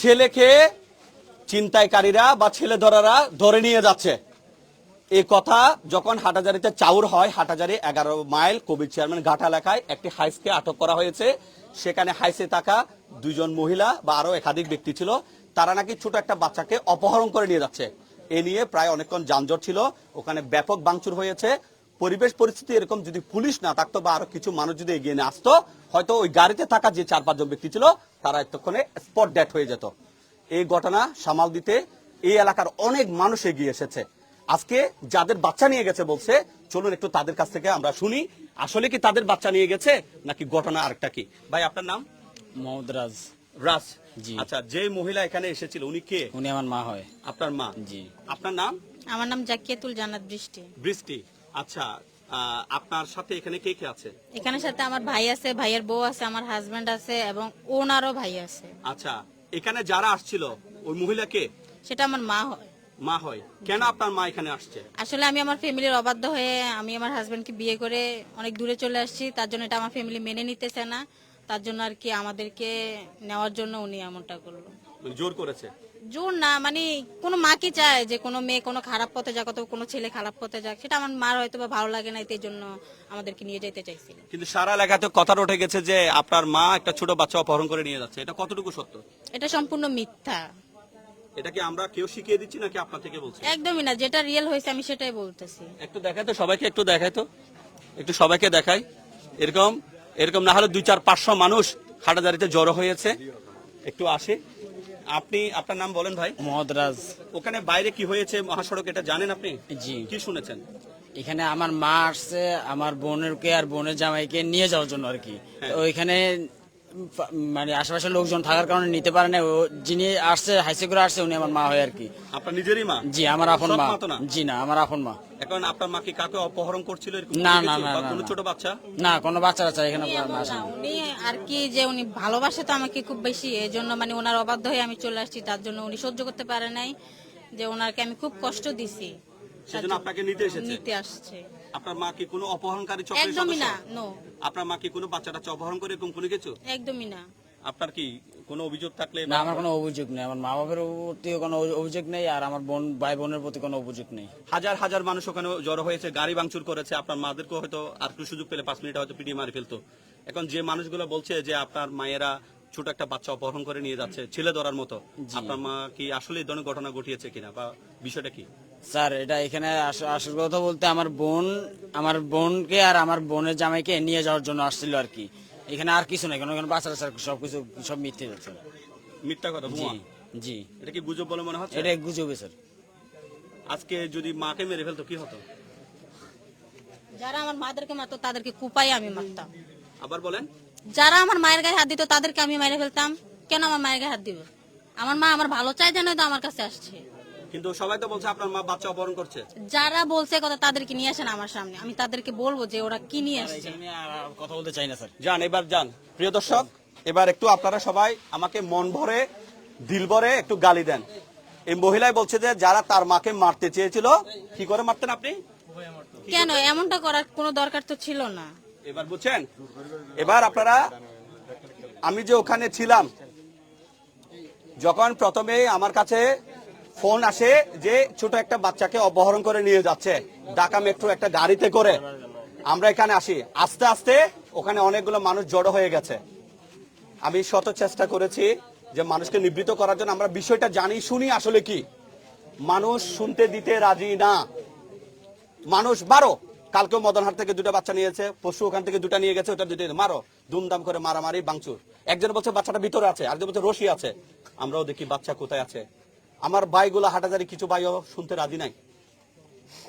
ছেলেকে ছিনতাইকারীরা বা ছেলে ধরারা ধরে নিয়ে যাচ্ছে, এই কথা যখন হাটাজারিতে চাউর হয়, হাটাজারি 11 মাইল কবির চেয়ারম্যান ঘাটা এলাকায় একটি হাইসকে আটক করা হয়েছে। সেখানে হাইসে থাকা 2 জন মহিলা বা আরো একাধিক ব্যক্তি ছিল, তারা নাকি ছোট একটা বাচ্চাকে অপহরণ করে নিয়ে যাচ্ছে। এ নিয়ে প্রায় অনেকক্ষণ যানজট ছিল, ওখানে ব্যাপক ভাঙচুর হয়েছে। পরিবেশ পরিস্থিতি এরকম যদি পুলিশ না থাকতো বা আরো কিছু মানুষ যদি এগিয়ে না আসতো, হয়তো ওই গাড়িতে থাকা যে 4-5 জন ব্যক্তি ছিল তারা এতক্ষণে স্পট ডেথ হয়ে যেত। এই ঘটনা সামাল দিতে এই এলাকার অনেক মানুষ এগিয়ে এসেছে। আজকে যাদের বাচ্চা নিয়ে গেছে বলছে, চলুন একটু তাদের কাছ থেকে আমরা শুনি আসলে কি তাদের বাচ্চা নিয়ে গেছে নাকি ঘটনা আরেকটা কি। ভাই, আপনার নাম? মোহাম্মদ রাজ। রাজ, জি। আচ্ছা, যে মহিলা এখানে এসেছিল উনি কে? উনি আমার মা হয়। আপনার মা? জি। আপনার নাম? আমার নাম জাকিয়াতুল জান্নাত বৃষ্টি। বৃষ্টি, আচ্ছা। আপনার সাথে এখানে কে কে আছে? এখানে সাথে আমার ভাই আছে, ভাইয়ের বউ আছে, আমার হাজবেন্ড আছে এবং ওনারও ভাই আছে। আচ্ছা, এখানে যারা আসছিল ওই মহিলা কে? সেটা আমার মা হয়। মা হয়। কেন আপনার মা এখানে আসছে? আসলে আমি আমার ফ্যামিলির অবাধ্য হয়ে আমি আমার হাজবেন্ডকে বিয়ে করে অনেক দূরে চলে আসছি, তার জন্য এটা আমার ফ্যামিলি মেনে নিতেছে না, তার জন্য আর কি আমাদেরকে নেওয়ার জন্য উনি এমনটা করলো। জোর করেছে? জোর না, মানে কোনো মা কি চায় যে কোনো মেয়ে কোনো খারাপ পথে যাক অথবা কোনো ছেলে খারাপ পথে যাক, সেটা আমার মার হয়তো বা ভালো লাগে না, এই জন্য আমাদেরকে নিয়ে যেতে চাইছিল। কিন্তু সারা এলাকাতে কথা উঠে গেছে যে আপনার মা একটা ছোট বাচ্চা অপহরণ করে নিয়ে যাচ্ছে, এটা কতটুকু সত্য? এটা সম্পূর্ণ মিথ্যা। এটা কি আমরা কেউ শিখিয়ে দিচ্ছি নাকি আপনার থেকে বলছি? একদমই না, যেটা রিয়েল হয়েছে আমি সেটাই বলতেছি। একটু দেখাই তো সবাইকে, একটু দেখাই তো, একটু সবাইকে দেখাই। এরকম এরকম না হলে 200-400 মানুষ হাটাজারিতে জড়ো হয়েছে। একটু আসে। আপনি আপনার নাম বলেন ভাই? মোহাম্মদ রাজ। ওখানে বাইরে কি হয়েছে মহাসড়ক, এটা জানেন আপনি? জি। কি শুনেছেন? এখানে আমার মা আসছে আমার বোনেরকে আর বোনের জামাইকে নিয়ে যাওয়ার জন্য আর কি। হ্যাঁ। তো ওইখানে মানে আশেপাশের লোকজন থাকার কারণে নিতে পারে না। যিনি আসছে হাইসে করে আসছে উনি আমার মা হয় আর কি। আপনার নিজেরই মা? জি, আমার আপন সৎ মা। মা তো না? জি না, আমার আপন মা। এখন আপনার মা কি কাকে অপহরণ করছিল এরকম না, কিছু? না, না, বা না, কোনো না। ছোট বাচ্চা? না, কোনো বাচ্চা কাচ্চা এখানে আসে না, না। উনি আর কি যে উনি ভালোবাসে তো আমাকে খুব বেশি, এই জন্য মানে ওনার অবাধ্য হয়ে আমি চলে আসছি, তার জন্য উনি সহ্য করতে পারে নাই যে ওনাকে আমি খুব কষ্ট দিছি, সেজন্য আপনাকে নিতে এসেছে? নিতে আসছে। আপনার মা কি কোনো অপহরণকারী চক্রের একদমই সদস্য? না, নো, আপনার মা কি কোনো বাচ্চাটা অপহরণ করে এরকম কোনো কিছু? একদমই না। আপনার কি কোনো অভিযোগ থাকলে? না, আমার কোনো অভিযোগ নেই। আমার মা বাবার প্রতি কোনো অভিযোগ নেই, আর আমার ভাই বোনের প্রতি কোনো অভিযোগ নেই। হাজার হাজার মানুষ ওখানে জড়ো হয়েছে, গাড়ি ভাঙচুর করেছে। আপনার মাদেরকে হয়তো আর একটু সুযোগ পেলে 5 মিনিট হয়তো পিটিয়ে মারি ফেলতো। এখন যে মানুষগুলো বলছে যে আপনার মায়েরা ছোট একটা বাচ্চা অপহরণ করে নিয়ে যাচ্ছে ছেলে ধরার মতো, আপনার মা কি আসলে এই ধরনের ঘটনা ঘটিয়েছে কিনা বা বিষয়টা কি? স্যার, এটা এখানে আসল কথা বলতে আমার বোনকে আর আমার বোনের জামাইকে নিয়ে যাওয়ার জন্য আসছিল আর কি। এখানে আর কিছু নাই, কোনো বাচ্চারা স্যার সবকিছু সব মিথ্যে যাচ্ছে। মিথ্যা কথা? জি, ভুয়া? জি। এটা কি গুজব বলে মনে হচ্ছে? এটা গুজবে স্যার। আজকে যদি মাকে মেরে ফেলতো কি হতো? যারা আমার মাদেরকে মারতো তাদেরকে কুপাই আমি মারতাম। আবার বলেন। যারা আমার মায়ের গায়ে হাত দিত তাদেরকে আমি মেরে ফেলতাম। কেন আমার মায়ের গায়ে হাত দিব? আমার মা আমার ভালো চাই জানোই তো আমার কাছে আসছে। কিন্তু সবাই তো বলছে আপনার মা বাচ্চা অপহরণ করছে। যারা বলছে কথা তাদেরকে নিয়ে আসেন আমার সামনে, আমি তাদেরকে বলবো যে ওরা কি নিয়ে আসছে। এখানে আর কথা বলতে চাই না স্যার। যান, এবার যান। প্রিয় দর্শক, এবার একটু আপনারা সবাই আমাকে মন ভরে দিল ভরে একটু গালি দেন। এই মহিলাই বলছে যে যারা তার মাকে মারতে চেয়েছিল, কি করে মারতেন আপনি? কেন এমনটা করার কোনো দরকার তো ছিল না। এবার বুঝছেন? এবার আপনারা, আমি যে ওখানে ছিলাম, যখন প্রথমে আমার কাছে ফোন আসে যে ছোট একটা বাচ্চাকে অপহরণ করে নিয়ে যাচ্ছে ঢাকা মেট্রো একটা গাড়িতে করে, আমরা এখানে আসি। আস্তে আস্তে ওখানে অনেকগুলো মানুষ জড়ো হয়ে গেছে। আমি শত চেষ্টা করেছি যে মানুষকে নিবৃত্ত করার জন্য। আমরা বিষয়টা জানি শুনি আসলে কি, মানুষ শুনতে দিতে রাজি না। মানুষ মারো, কালকেও মদনহাট থেকে 2টা বাচ্চা নিয়েছে, পরশু ওখান থেকে 2টা নিয়ে গেছে, ওটা 2টা মারো, দুমদাম করে মারামারি ভাঙচুর। একজন বলছে বাচ্চাটা ভিতরে আছে, আরেকজন বলছে রশি আছে। আমরাও দেখি বাচ্চা কোথায় আছে। আমার ভাইগুলো হাটাজারি কিছু ভাইও শুনতে রাজি নাই,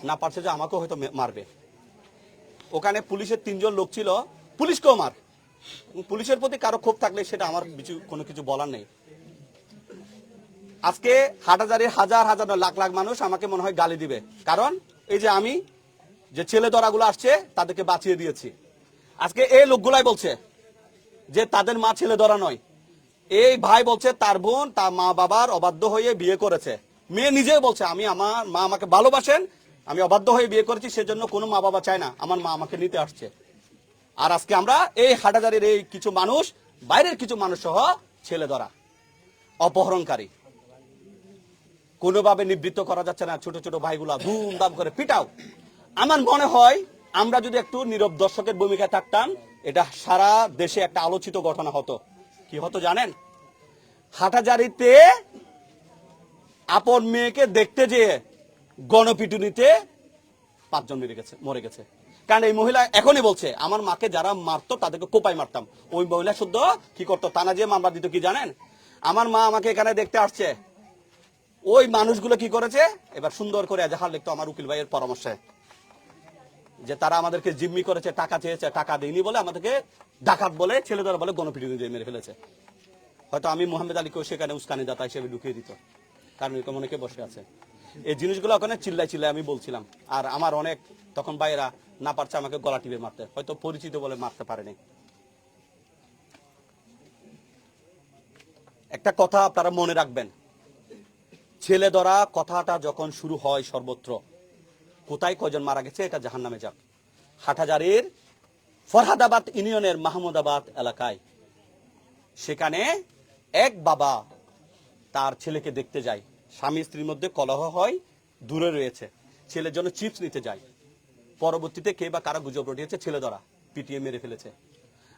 না পারছে যে আমাকেও হয়তো মারবে। ওখানে পুলিশের 3 জন লোক ছিল, পুলিশকেও মার। পুলিশের প্রতি কারো ক্ষোভ থাকলে সেটা আমার কোনো কিছু বলার নেই। আজকে হাটাজারির হাজার হাজার লাখ লাখ মানুষ আমাকে মনে হয় গালি দিবে, কারণ এই যে আমি যে ছেলে ধরাগুলো আসছে তাদেরকে বাঁচিয়ে দিয়েছি। আজকে এই লোকগুলাই বলছে যে তাদের মা ছেলে ধরা নয়। এই ভাই বলছে তার বোন তার মা বাবার অবাধ্য হয়ে বিয়ে করেছে। মেয়ে নিজেই বলছে আমার মা আমাকে ভালোবাসেন, আমি অবাধ্য হয়ে বিয়ে করেছি, সেজন্য কোনো মা বাবা চায় না, আমার মা আমাকে নিতে আসছে। আর আজকে আমরা এই হাটাজারির এই কিছু মানুষ, বাইরের কিছু মানুষ সহ ছেলে ধরা, অপহরণকারী, কোনোভাবে নিবৃত্ত করা যাচ্ছে না। ছোট ছোট ভাইগুলা ধুমধাম করে পিটাও। আমার মনে হয় আমরা যদি একটু নীরব দর্শকের ভূমিকায় থাকতাম, এটা সারা দেশে একটা আলোচিত ঘটনা হতো। কি হতো জানেন? হাটাজারিতে আপন মেয়েকে দেখতে যেয়ে গণপিটুনিতে 5 জন মরে গেছে। কারণ এই মহিলা এখনই বলছে, আমার মাকে যারা মারতো তাদেরকে কোপায় মারতাম। ওই মহিলা শুদ্ধ কি করতো, থানা যে মামলা দিত কি জানেন? আমার মা আমাকে এখানে দেখতে আসছে, ওই মানুষগুলো কি করেছে, এবার সুন্দর করে এজাহার লিখতো আমার উকিল ভাইয়ের পরামর্শে, যে তারা আমাদেরকে জিম্মি করেছে, টাকা চেয়েছে, টাকা দেয়নি বলে আমাদেরকে ডাকাত বলে, ছেলেদের বলে গণপিটুনি দিয়ে মেরে ফেলেছে। হয়তো আমি মোহাম্মদ আলীকেও সেখানে উস্কানি দাতা হিসেবে ঢুকিয়ে দিত, কারণ এরকম অনেকে বসে আছে। এই জিনিসগুলো ওখানে চিল্লাই চিল্লাই আমি বলছিলাম। আর আমার অনেক তখন ভাইয়েরা না পারছে আমাকে গলা টিপে মারতে, হয়তো পরিচিত বলে মারতে পারেনি। একটা কথা আপনারা মনে রাখবেন, ছেলে ধরা কথাটা যখন শুরু হয় সর্বত্র, কোথায় কয়জন মারা গেছে এটা জাহান্নামে যাক। হাটহাজারীর ফরহাদাবাদ ইউনিয়নের মাহমুদাবাদ এলাকায়, সেখানে এক বাবা তার ছেলেকে দেখতে যায়। স্বামী স্ত্রীর মধ্যে কলহ হয়, দূরে রয়েছে, ছেলের জন্য চিপস নিতে যায়। পরবর্তীতে কে বা কারা গুজব রটিয়েছে, ছেলে ধরা, পিটিয়ে মেরে ফেলেছে।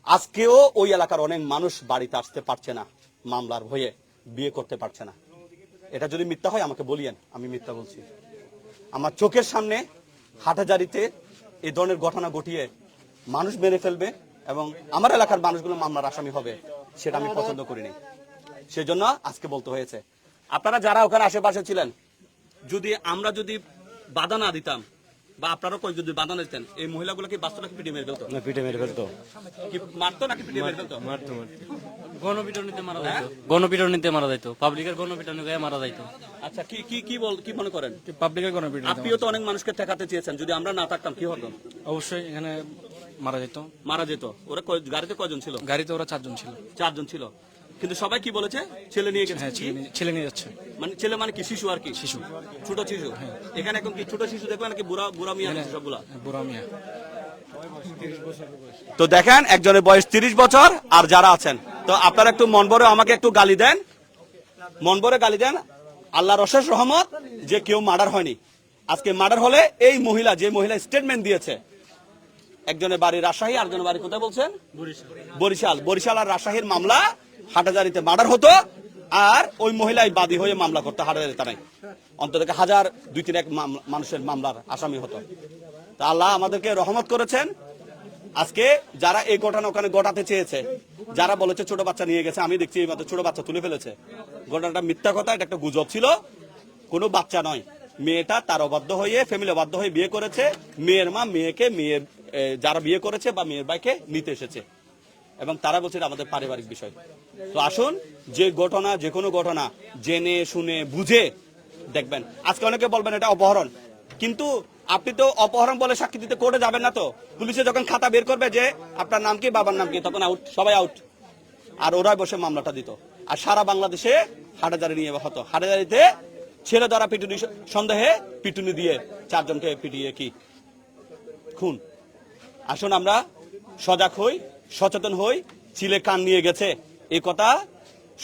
আজকেও ওই এলাকার অনেক মানুষ বাড়িতে আসতে পারছে না, মামলার ভয়ে বিয়ে করতে পারছে না। এটা যদি মিথ্যা হয় আমাকে বলিয়েন, আমি মিথ্যা বলছি। আমার চোখের সামনে হাটহাজারীতে এই ধরনের ঘটনা ঘটিয়ে মানুষ মেরে ফেলবে এবং আমার এলাকার মানুষগুলো মামলার আসামি হবে, সেটা আমি পছন্দ করিনি। সেজন্য আজকে বলতে হয়েছে। আপনারা যারা ওখানে আশেপাশে ছিলেন, আমরা যদি বাধা না দিতাম বা আপনারা কই যদি বাধা না দিতেন, এই মহিলাগুলোকে বাস্তব নাকি পিটিয়ে মেরে ফেলতো? না, পিটিয়ে মেরে ফেলতো। কি মারতো নাকি পিটিয়ে মেরে ফেলতো? মারতো। গণপিটুনিতে মারা যাইতো, গণপিটুনিতে মারা যাইতো, পাবলিকের গণপিটুনিতে মারা যাইতো। আচ্ছা, কি মনে করেন? পাবলিকের গণপিটুনি। আপনিও তো অনেক মানুষকে ঠেকাতে চেয়েছেন, যদি আমরা না থাকতাম কি হতো? অবশ্যই এখানে মারা যেত। মারা যেত। ওরা গাড়িতে কয়জন ছিল? গাড়িতে ওরা 4 জন ছিল। 4 জন ছিল, কিন্তু সবাই কি বলেছে, ছেলে নিয়ে গেছে। হ্যাঁ, ছেলে নিয়ে যাচ্ছে। মানে ছেলে মানে কি শিশু? আর কি শিশু, ছোট শিশু। এখানে এখন কি ছোট শিশু দেখবে নাকি বুড়া মিয়া? সবগুলা বুড়া মিয়া। তো দেখেন, একজনের বয়স 30 বছর, আর যারা আছেন, তো আপনারা একটু মন ভরে আমাকে একটু গালি দেন, মন ভরে গালি দেন। আল্লাহর অশেষ রহমত যে কেউ মার্ডার হয়নি। আজকে মার্ডার হলে এই মহিলা, যে মহিলা স্টেটমেন্ট দিয়েছে, একজনের বাড়ি রাজশাহী, আরেকজনের বাড়ি কোথায় বলছেন? বরিশাল আর রাজশাহীর মামলা হাটহাজারীতে মার্ডার হতো, আর ওই মহিলাই বাদী হয়ে মামলা করতো হাটহাজারী থানায়। অন্তত 1000-2-3 মানুষের মামলার আসামি হতো। তা আল্লাহ আমাদেরকে রহমত করেছেন। আজকে যারা এই ঘটনা ওখানে ঘটাতে চেয়েছে, যারা বলেছে ছোট বাচ্চা নিয়ে গেছে, আমি দেখছি এই মাত্র ছোট বাচ্চা তুলে ফেলেছে। ঘটনাটা মিথ্যা কথা, এটা একটা গুজব ছিল, কোনো বাচ্চা নয়। মেয়েটা তার অবাধ্য হয়ে, ফ্যামিলি অবাধ্য হয়ে বিয়ে করেছে। মেয়ের মা মেয়েকে, যারা বিয়ে করেছে বা মেয়ের ভাইকে নিতে এসেছে, এবং তারা বলছে আমাদের পারিবারিক বিষয়। তো আসুন, যে ঘটনা, যে কোনো ঘটনা জেনে শুনে বুঝে দেখবেন। আজকে অনেকে বলবেন এটা অপহরণ, কিন্তু আপনি তো অপহরণ বলে সাক্ষী দিতে কোর্টে যাবেন না। তো পুলিশে যখন খাতা বের করবে যে আপনার নাম কি, বাবার নাম কি, তখন আউট, সবাই আউট। আর ওরাই বসে মামলাটা দিত। আর সারা বাংলাদেশে হাটহাজারী নিয়ে হতো। হাটহাজারীতে ছেলে ধরা পিটুনি সন্দেহে পিটুনি দিয়ে 4 জনকে পিটিয়ে কি খুন। আসুন আমরা সজাগ হই, সচেতন হই। চিলে কান নিয়ে গেছে, এই কথা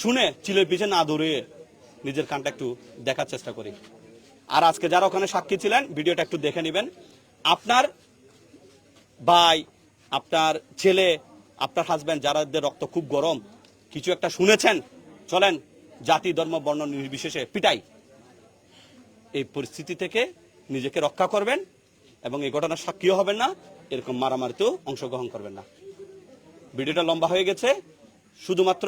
শুনে চিলের পিছে না দৌড়িয়ে নিজের কানটা একটু দেখার চেষ্টা করি। আর আজকে যারা ওখানে সাক্ষী ছিলেন, ভিডিওটা একটু দেখে নেবেন। আপনার ভাই, আপনার ছেলে, আপনার হাজবেন্ড, যাদের রক্ত খুব গরম, কিছু একটা শুনেছেন, চলেন জাতি ধর্ম বর্ণ নির্বিশেষে পিটাই। এই পরিস্থিতি থেকে নিজেকে রক্ষা করবেন এবং এই ঘটনার সাক্ষীও হবেন না, এরকম মারামারিতেও অংশগ্রহণ করবেন না। ভিডিওটা লম্বা হয়ে গেছে। শুধুমাত্র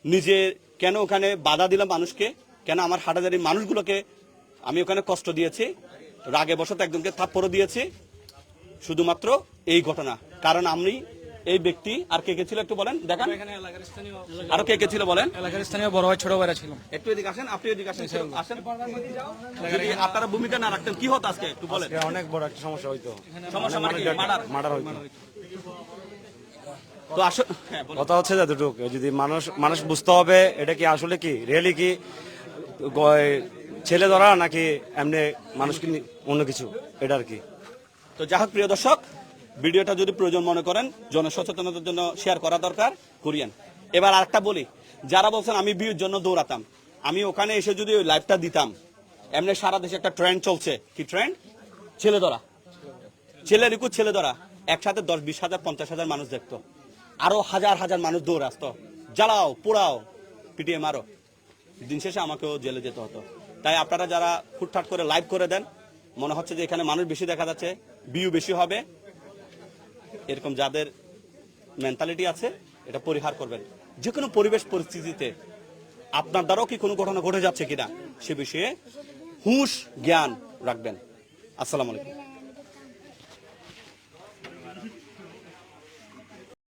নিজে কেন ওখানে বাধা দিলাম মানুষকে, কেন আমার হাটহাজারীর মানুষগুলোকে আমি ওখানে কষ্ট দিয়েছি, রাগে বশত একজনকে থাপ্পড়ও দিয়েছি, শুধুমাত্র এই ঘটনা। কারণ আমি এই ব্যক্তি, আর কে কে ছিল একটু বলেন, দেখান। আরো কে কে ছিল বলেন? এলাকার স্থানীয় বড় ভাই, ছোট ভাইরা ছিল। একটু এদিকে আসেন, আপনি এদিকে আসেন। যদি আপনারা ভূমিকা না রাখতেন কি হতো আজকে একটু বলেন। অনেক বড় একটা সমস্যা হইতো। সমস্যা মানে কি? মার্ডার হইতো। তো আসলে কথা হচ্ছে যতটুকু, যদি মানুষ বুঝতে হবে এটা কি আসলে কি রিয়েলি কি ছেলে ধরা নাকি এমনি মানুষকে অন্য কিছু, এটা আর কি। তো যাই হোক, প্রিয় দর্শক, ভিডিওটা যদি প্রয়োজন মনে করেন, জনসচেতনতার জন্য শেয়ার করা দরকার, করিয়েন। এবার আরেকটা বলি, যারা বলছেন আমি বিয়ের জন্য দৌড়াতাম, আমি ওখানে এসে যদি ওই লাইভটা দিতাম, এমনি সারা দেশে একটা ট্রেন্ড চলছে, কি ট্রেন্ড? ছেলে ধরা, ছেলে রিকু ছেলে ধরা, একসাথে 10-20,000 50,000 মানুষ দেখতো, আরো হাজার হাজার মানুষ দৌড় আসতো, জ্বালাও পোড়াও পিটিয়ে মারো, দিন শেষে আমাকেও জেলে যেতে হতো। তাই আপনারা যারা ফুটফাট করে লাইভ করে দেন, মনে হচ্ছে যে এখানে মানুষ বেশি দেখা যাচ্ছে, ভিউ বেশি হবে, এরকম যাদের মেন্টালিটি আছে এটা পরিহার করবেন। যে কোনো পরিবেশ পরিস্থিতিতে আপনার দ্বারাও কি কোনো ঘটনা ঘটে যাচ্ছে কিনা সে বিষয়ে হুঁশ জ্ঞান রাখবেন। আসসালামু আলাইকুম।